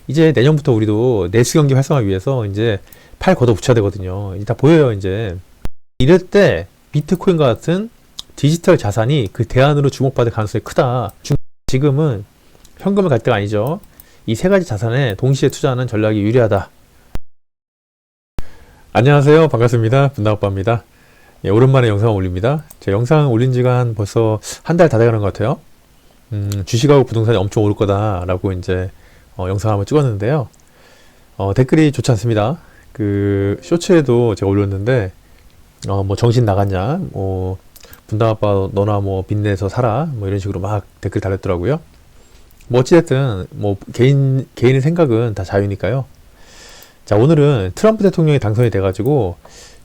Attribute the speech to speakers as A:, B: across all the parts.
A: 이제 내년부터 우리도 내수 경기 활성화 위해서 이제 팔 걷어 붙여야 되거든요. 이제 다 보여요, 이제. 이럴 때 비트코인과 같은 디지털 자산이 그 대안으로 주목받을 가능성이 크다. 지금은 현금을 갈 때가 아니죠. 이 세 가지 자산에 동시에 투자하는 전략이 유리하다. 안녕하세요. 반갑습니다. 분나오빠입니다. 예, 오랜만에 영상을 올립니다. 제 영상 올린 지가 벌써 한 달 다 돼가는 것 같아요. 주식하고 부동산이 엄청 오를 거다라고 이제 영상 한번 찍었는데요. 댓글이 좋지 않습니다. 그 쇼츠에도 제가 올렸는데 뭐 정신 나갔냐, 뭐 분다아빠 너나 뭐 빚내서 살아, 뭐 이런 식으로 막 댓글 달렸더라고요. 뭐 어찌됐든 뭐 개인의 생각은 다 자유니까요. 자, 오늘은 트럼프 대통령이 당선이 돼가지고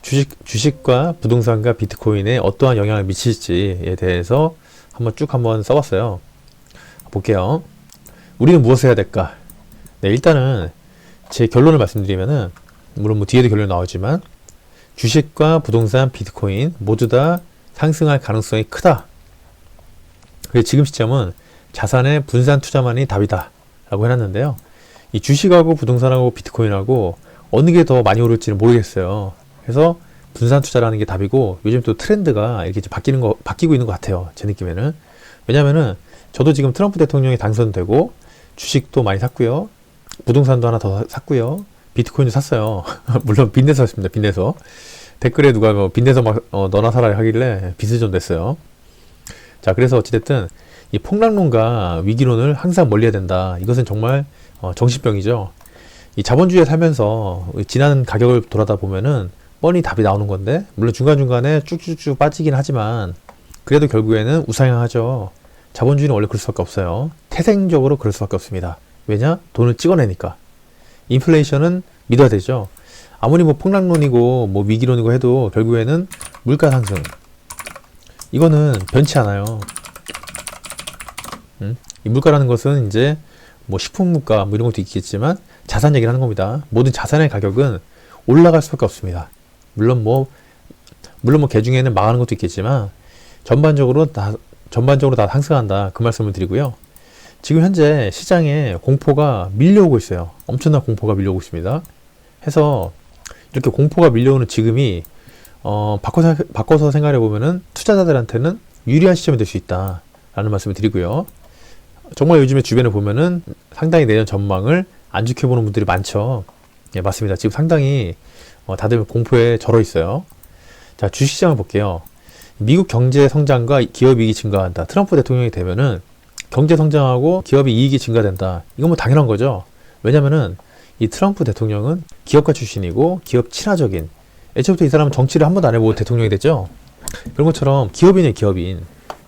A: 주식과 부동산과 비트코인에 어떠한 영향을 미칠지에 대해서 한번 써봤어요. 볼게요. 우리는 무엇을 해야 될까? 네, 일단은 제 결론을 말씀드리면은, 물론 뭐 뒤에도 결론이 나오지만 주식과 부동산, 비트코인 모두 다 상승할 가능성이 크다. 그래서 지금 시점은 자산의 분산 투자만이 답이다 라고 해놨는데요. 이 주식하고 부동산하고 비트코인하고 어느 게 더 많이 오를지는 모르겠어요. 그래서 분산 투자라는 게 답이고, 요즘 또 트렌드가 이렇게 바뀌고 있는 것 같아요. 제 느낌에는. 왜냐면은 저도 지금 트럼프 대통령이 당선되고 주식도 많이 샀고요, 부동산도 하나 더 샀고요, 비트코인도 샀어요. 물론 빚내서 샀습니다. 빚내서. 댓글에 누가 뭐 빚내서 막 너나 사라 하길래 빚이 좀 냈어요. 자, 그래서 어찌됐든 이 폭락론과 위기론을 항상 멀리해야 된다. 이것은 정말 정신병이죠. 이 자본주의에 살면서 지난 가격을 돌아다 보면은 뻔히 답이 나오는 건데, 물론 중간중간에 쭉쭉쭉 빠지긴 하지만 그래도 결국에는 우상향하죠. 자본주의는 원래 그럴 수밖에 없어요. 태생적으로 그럴 수밖에 없습니다. 왜냐? 돈을 찍어내니까. 인플레이션은 믿어야 되죠. 아무리 뭐 폭락론이고 뭐 위기론이고 해도 결국에는 물가 상승, 이거는 변치 않아요. 이 물가라는 것은 이제 뭐 식품 물가 뭐 이런 것도 있겠지만 자산 얘기를 하는 겁니다. 모든 자산의 가격은 올라갈 수밖에 없습니다. 물론 뭐 개 중에는 망하는 것도 있겠지만 전반적으로 다 상승한다, 그 말씀을 드리고요. 지금 현재 시장에 공포가 밀려오고 있어요. 엄청난 공포가 밀려오고 있습니다. 해서 이렇게 공포가 밀려오는 지금이 바꿔서 생각해 보면은 투자자들한테는 유리한 시점이 될 수 있다 라는 말씀을 드리고요. 정말 요즘에 주변에 보면은 상당히 내년 전망을 안 좋게 보는 분들이 많죠. 예, 맞습니다. 지금 상당히 다들 공포에 절어 있어요. 자, 주식시장을 볼게요. 미국 경제 성장과 기업 이익이 증가한다. 트럼프 대통령이 되면은 경제 성장하고 기업의 이익이 증가된다. 이건 뭐 당연한 거죠. 왜냐면은 이 트럼프 대통령은 기업가 출신이고 기업 친화적인, 애초부터 이 사람은 정치를 한 번도 안 해보고 대통령이 됐죠. 그런 것처럼 기업인이에요, 기업인.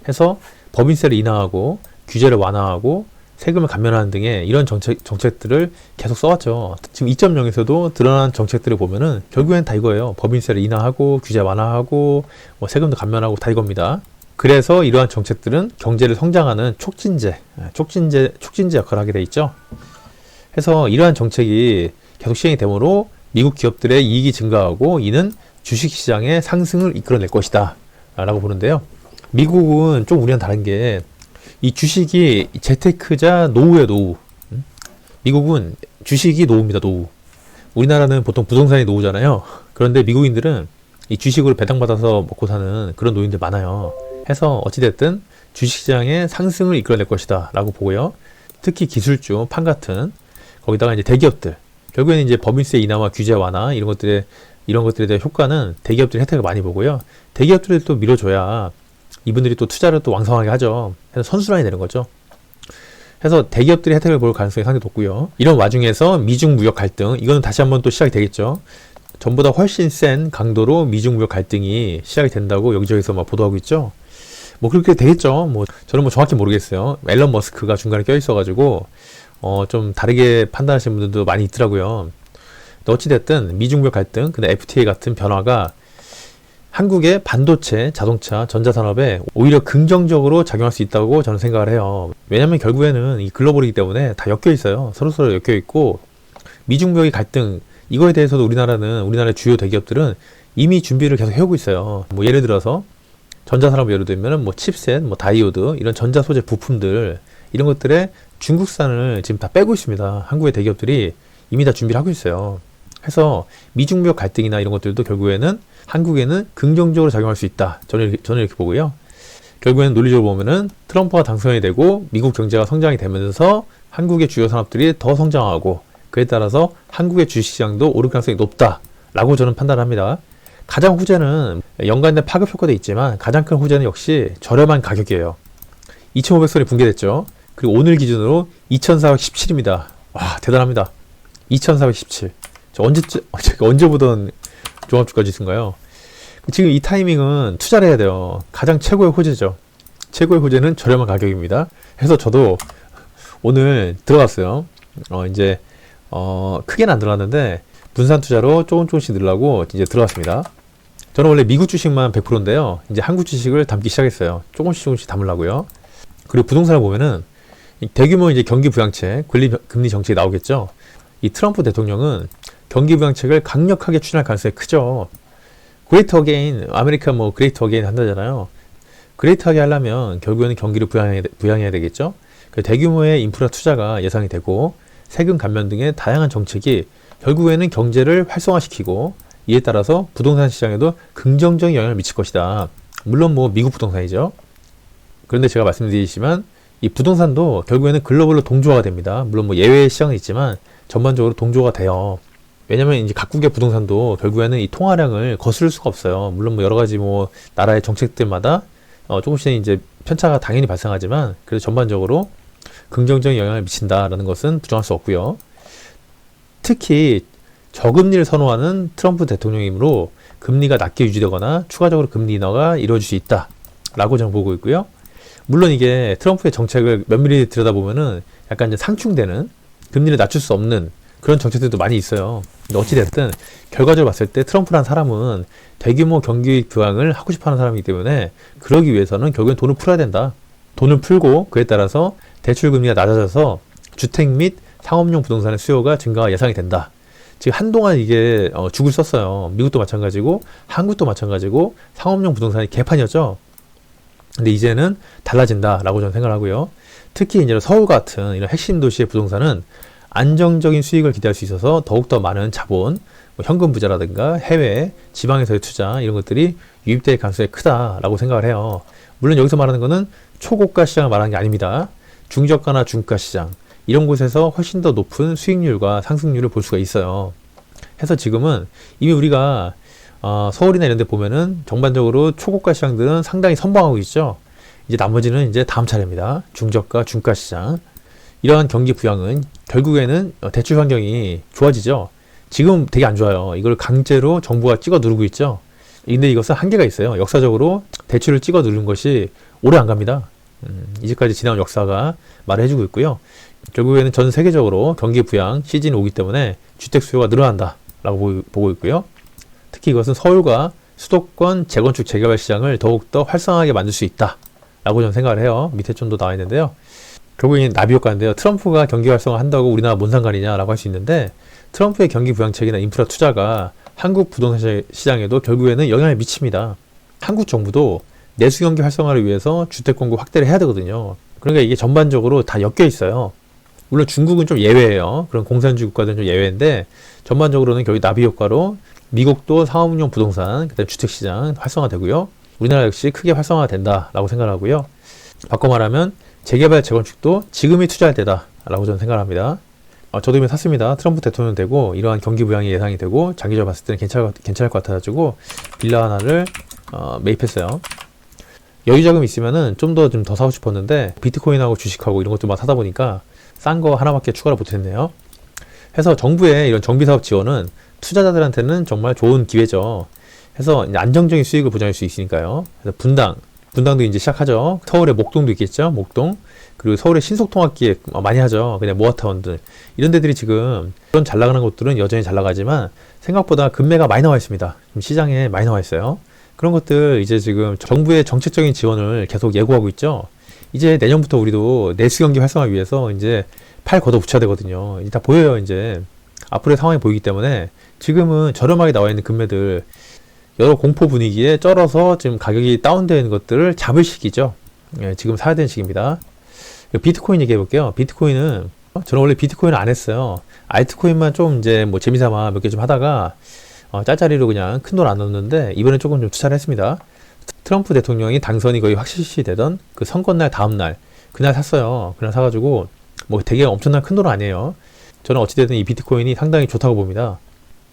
A: 해서 법인세를 인하하고 규제를 완화하고 세금을 감면하는 등의 이런 정책들을 계속 써왔죠. 지금 2.0에서도 드러난 정책들을 보면은 결국엔 다 이거예요. 법인세를 인하하고 규제 완화하고 뭐 세금도 감면하고 다 이겁니다. 그래서 이러한 정책들은 경제를 성장하는 촉진제 역할을 하게 돼 있죠. 해서 이러한 정책이 계속 시행이 되므로 미국 기업들의 이익이 증가하고 이는 주식시장의 상승을 이끌어낼 것이다 라고 보는데요. 미국은 좀 우리랑 다른 게 이 주식이 재테크자 노후예요, 노후. 미국은 주식이 노후입니다, 노후. 우리나라는 보통 부동산이 노후잖아요. 그런데 미국인들은 이 주식으로 배당받아서 먹고 사는 그런 노인들 많아요. 해서 어찌됐든 주식시장의 상승을 이끌어낼 것이다 라고 보고요. 특히 기술주, 판 같은, 거기다가 이제 대기업들, 결국에는 이제 법인세 인하와 규제 완화 이런 것들에 대한 효과는 대기업들이 혜택을 많이 보고요. 대기업들이 또 밀어줘야 이분들이 또 투자를 또 왕성하게 하죠. 해서 선순환이 되는 거죠. 해서 대기업들이 혜택을 볼 가능성이 상당히 높고요. 이런 와중에서 미중 무역 갈등, 이거는 다시 한번 또 시작이 되겠죠. 전보다 훨씬 센 강도로 미중 무역 갈등이 시작이 된다고 여기저기서 막 보도하고 있죠. 뭐 그렇게 되겠죠. 뭐 저는 뭐 정확히 모르겠어요. 앨런 머스크가 중간에 껴있어가지고 좀 다르게 판단하시는 분들도 많이 있더라고요. 어찌됐든 미중 무역 갈등, 근데 FTA 같은 변화가 한국의 반도체, 자동차, 전자산업에 오히려 긍정적으로 작용할 수 있다고 저는 생각을 해요. 왜냐면 결국에는 이 글로벌이기 때문에 다 엮여 있어요. 서로서로 엮여 있고, 미중 무역의 갈등, 이거에 대해서도 우리나라의 주요 대기업들은 이미 준비를 계속 해오고 있어요. 뭐 예를 들어서 전자산업 예를 들면은 뭐 칩셋, 뭐 다이오드, 이런 전자 소재 부품들, 이런 것들의 중국산을 지금 다 빼고 있습니다. 한국의 대기업들이 이미 다 준비를 하고 있어요. 해서 미중 무역 갈등이나 이런 것들도 결국에는 한국에는 긍정적으로 작용할 수 있다. 저는 이렇게 보고요. 결국에는 논리적으로 보면은 트럼프가 당선이 되고 미국 경제가 성장이 되면서 한국의 주요 산업들이 더 성장하고 그에 따라서 한국의 주식시장도 오를 가능성이 높다라고 저는 판단합니다. 가장 후제는 연관된 파급 효과도 있지만 가장 큰 후제는 역시 저렴한 가격이에요. 2,500선이 붕괴됐죠. 그리고 오늘 기준으로 2,417입니다. 와, 대단합니다. 2,417. 제가 언제 보던 종합주가 지수인가요? 지금 이 타이밍은 투자를 해야 돼요. 가장 최고의 호재죠. 최고의 호재는 저렴한 가격입니다. 해서 저도 오늘 들어갔어요. 크게는 안 들어갔는데 분산 투자로 조금씩 넣으려고 이제 들어갔습니다. 저는 원래 미국 주식만 100%인데요. 이제 한국 주식을 담기 시작했어요. 조금씩 담으려고요. 그리고 부동산을 보면은 대규모 이제 경기 부양책, 금리 정책이 나오겠죠. 이 트럼프 대통령은 경기 부양책을 강력하게 추진할 가능성이 크죠. 그레이트 어게인, 아메리카 그레이트 어게인 한다잖아요. 그레이트하게 하려면 결국에는 경기를 부양해야 되겠죠. 대규모의 인프라 투자가 예상이 되고 세금 감면 등의 다양한 정책이 결국에는 경제를 활성화시키고 이에 따라서 부동산 시장에도 긍정적인 영향을 미칠 것이다. 물론 미국 부동산이죠. 그런데 제가 말씀드리지만 이 부동산도 결국에는 글로벌로 동조화가 됩니다. 물론 예외의 시장은 있지만 전반적으로 동조화가 돼요. 왜냐면 이제 각국의 부동산도 결국에는 이 통화량을 거스를 수가 없어요. 물론 여러 가지 나라의 정책들마다 조금씩 이제 편차가 당연히 발생하지만 그래도 전반적으로 긍정적인 영향을 미친다라는 것은 부정할 수 없고요. 특히 저금리를 선호하는 트럼프 대통령이므로 금리가 낮게 유지되거나 추가적으로 금리 인하가 이루어질 수 있다라고 저는 보고 있고요. 물론 이게 트럼프의 정책을 면밀히 들여다보면은 약간 이제 상충되는 금리를 낮출 수 없는 그런 정책들도 많이 있어요. 근데 어찌됐든 결과적으로 봤을 때 트럼프라는 사람은 대규모 경기 부양을 하고 싶어하는 사람이기 때문에 그러기 위해서는 결국엔 돈을 풀어야 된다. 돈을 풀고 그에 따라서 대출 금리가 낮아져서 주택 및 상업용 부동산의 수요가 증가가 예상이 된다. 지금 한동안 이게 죽을 썼어요. 미국도 마찬가지고 한국도 마찬가지고 상업용 부동산이 개판이었죠. 근데 이제는 달라진다라고 저는 생각을 하고요. 특히 이제 서울 같은 이런 핵심 도시의 부동산은 안정적인 수익을 기대할 수 있어서 더욱더 많은 자본, 현금 부자라든가 해외, 지방에서의 투자 이런 것들이 유입될 가능성이 크다라고 생각을 해요. 물론 여기서 말하는 거는 초고가 시장을 말하는 게 아닙니다. 중저가나 중가 시장 이런 곳에서 훨씬 더 높은 수익률과 상승률을 볼 수가 있어요. 해서 지금은 이미 우리가 서울이나 이런 데 보면은 전반적으로 초고가 시장들은 상당히 선방하고 있죠. 이제 나머지는 이제 다음 차례입니다. 중저가, 중가 시장. 이러한 경기 부양은 결국에는 대출 환경이 좋아지죠. 지금 되게 안 좋아요. 이걸 강제로 정부가 찍어 누르고 있죠. 근데 이것은 한계가 있어요. 역사적으로 대출을 찍어 누른 것이 오래 안 갑니다. 이제까지 지나온 역사가 말을 해주고 있고요. 결국에는 전 세계적으로 경기 부양 시즌이 오기 때문에 주택 수요가 늘어난다라고 보고 있고요. 특히 이것은 서울과 수도권 재건축 재개발 시장을 더욱더 활성화하게 만들 수 있다라고 저는 생각을 해요. 밑에 좀 더 나와 있는데요. 결국엔 나비 효과인데요. 트럼프가 경기 활성화 한다고 우리나라 뭔 상관이냐라고 할 수 있는데 트럼프의 경기 부양책이나 인프라 투자가 한국 부동산 시장에도 결국에는 영향을 미칩니다. 한국 정부도 내수 경기 활성화를 위해서 주택 공급 확대를 해야 되거든요. 그러니까 이게 전반적으로 다 엮여 있어요. 물론 중국은 좀 예외예요. 그런 공산주의 국가들은 좀 예외인데 전반적으로는 결국 나비 효과로 미국도 상업용 부동산, 그다음 주택시장 활성화되고요. 우리나라 역시 크게 활성화가 된다라고 생각하고요. 바꿔 말하면 재개발, 재건축도 지금이 투자할 때다라고 저는 생각합니다. 저도 이미 샀습니다. 트럼프 대통령 되고 이러한 경기 부양이 예상이 되고 장기적으로 봤을 때는 괜찮을 것 같아가지고 빌라 하나를 매입했어요. 여유 자금이 있으면은 좀 더 사고 싶었는데 비트코인하고 주식하고 이런 것도 막 사다 보니까 싼 거 하나밖에 추가를 못했네요. 해서 정부의 이런 정비사업 지원은 투자자들한테는 정말 좋은 기회죠. 해서 이제 안정적인 수익을 보장할 수 있으니까요. 그래서 분당도 이제 시작하죠. 서울에 목동도 있겠죠. 목동. 그리고 서울의 신속통합기획 많이 하죠. 그냥 모아타운들. 이런 데들이 지금 그런 잘 나가는 곳들은 여전히 잘 나가지만 생각보다 금매가 많이 나와 있습니다. 시장에 많이 나와 있어요. 그런 것들 이제 지금 정부의 정책적인 지원을 계속 예고하고 있죠. 이제 내년부터 우리도 내수 경기 활성화 위해서 이제 팔 걷어붙여야 되거든요. 이제 다 보여요. 이제 앞으로의 상황이 보이기 때문에 지금은 저렴하게 나와 있는 금매들 여러 공포 분위기에 쩔어서 지금 가격이 다운되어 있는 것들을 잡을 시기죠. 예, 지금 사야 되는 시기입니다. 비트코인 얘기해 볼게요. 비트코인은 저는 원래 비트코인을 안 했어요. 알트코인만 좀 이제 뭐 재미삼아 몇 개 좀 하다가 짤짤이로 그냥 큰 돈 안 넣었는데 이번에 조금 좀 투자를 했습니다. 트럼프 대통령이 당선이 거의 확실시 되던 그 선거날 다음날 그날 샀어요. 그날 사가지고 뭐 되게 엄청난 큰 돈은 아니에요. 저는 어찌됐든 이 비트코인이 상당히 좋다고 봅니다.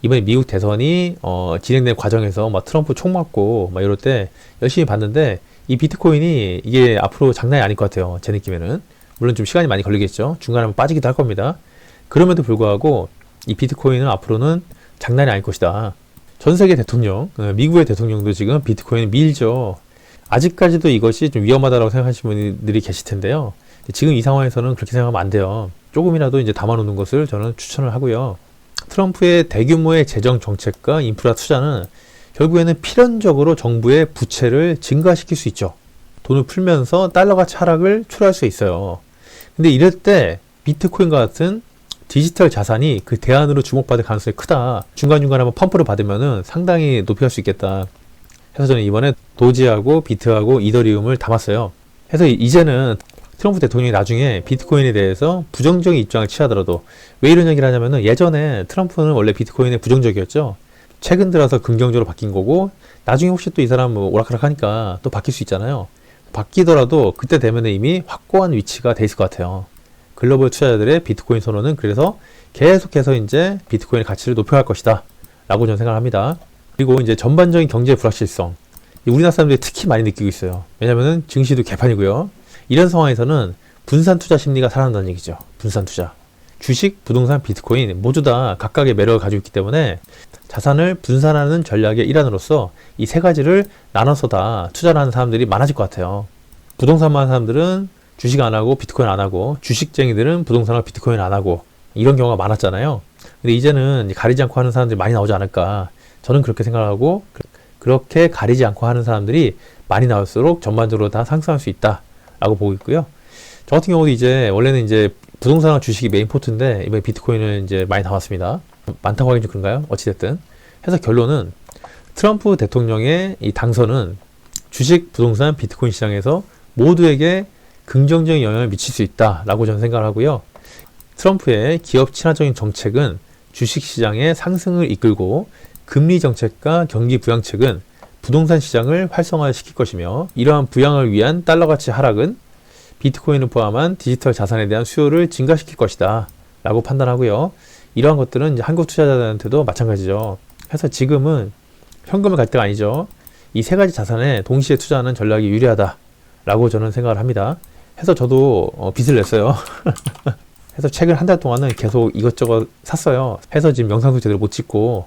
A: 이번에 미국 대선이 진행된 과정에서 막 트럼프 총 맞고 막 이럴 때 열심히 봤는데 이 비트코인이 이게 앞으로 장난이 아닐 것 같아요. 제 느낌에는. 물론 좀 시간이 많이 걸리겠죠. 중간에 한번 빠지기도 할 겁니다. 그럼에도 불구하고 이 비트코인은 앞으로는 장난이 아닐 것이다. 전 세계 대통령, 미국의 대통령도 지금 비트코인 밀죠. 아직까지도 이것이 좀 위험하다고 생각하시는 분들이 계실 텐데요. 지금 이 상황에서는 그렇게 생각하면 안 돼요. 조금이라도 이제 담아놓는 것을 저는 추천을 하고요. 트럼프의 대규모의 재정 정책과 인프라 투자는 결국에는 필연적으로 정부의 부채를 증가시킬 수 있죠. 돈을 풀면서 달러 가치 하락을 초래할 수 있어요. 근데 이럴 때 비트코인과 같은 디지털 자산이 그 대안으로 주목받을 가능성이 크다. 중간중간에 한번 펌프를 받으면은 상당히 높이 갈 수 있겠다. 해서 저는 이번에 도지하고 비트하고 이더리움을 담았어요. 해서 이제는 트럼프 대통령이 나중에 비트코인에 대해서 부정적인 입장을 취하더라도 왜 이런 얘기를 하냐면은 예전에 트럼프는 원래 비트코인에 부정적이었죠. 최근 들어서 긍정적으로 바뀐 거고 나중에 혹시 또 이 사람 뭐 오락가락 하니까 또 바뀔 수 있잖아요. 바뀌더라도 그때 되면 이미 확고한 위치가 돼 있을 것 같아요. 글로벌 투자자들의 비트코인 선호는 그래서 계속해서 이제 비트코인의 가치를 높여갈 것이다 라고 저는 생각합니다. 그리고 이제 전반적인 경제 불확실성 우리나라 사람들이 특히 많이 느끼고 있어요. 왜냐면은 증시도 개판이고요. 이런 상황에서는 분산 투자 심리가 살아난다는 얘기죠. 분산 투자. 주식, 부동산, 비트코인 모두 다 각각의 매력을 가지고 있기 때문에 자산을 분산하는 전략의 일환으로서 이 세 가지를 나눠서 다 투자를 하는 사람들이 많아질 것 같아요. 부동산만 하는 사람들은 주식 안 하고 비트코인 안 하고 주식쟁이들은 부동산과 비트코인 안 하고 이런 경우가 많았잖아요. 근데 이제는 가리지 않고 하는 사람들이 많이 나오지 않을까. 저는 그렇게 생각하고 그렇게 가리지 않고 하는 사람들이 많이 나올수록 전반적으로 다 상승할 수 있다라고 보고 있고요. 저 같은 경우도 이제 원래는 이제 부동산과 주식이 메인 포트인데 이번에 비트코인을 이제 많이 나왔습니다. 많다고 하긴 좀 그런가요? 어찌됐든. 해서 결론은 트럼프 대통령의 이 당선은 주식, 부동산, 비트코인 시장에서 모두에게 긍정적인 영향을 미칠 수 있다라고 저는 생각을 하고요. 트럼프의 기업 친화적인 정책은 주식시장의 상승을 이끌고 금리 정책과 경기 부양책은 부동산 시장을 활성화시킬 것이며 이러한 부양을 위한 달러 가치 하락은 비트코인을 포함한 디지털 자산에 대한 수요를 증가시킬 것이다 라고 판단하고요. 이러한 것들은 이제 한국 투자자들한테도 마찬가지죠. 그래서 지금은 현금을 갈 때가 아니죠. 이 세 가지 자산에 동시에 투자하는 전략이 유리하다 라고 저는 생각을 합니다. 해서 저도 빚을 냈어요. 해서 최근 한 달 동안은 계속 이것저것 샀어요. 해서 지금 영상도 제대로 못 찍고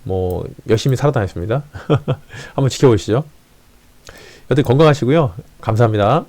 A: 뭐 열심히 살아다녔습니다. 한번 지켜보시죠. 여튼 건강하시고요. 감사합니다.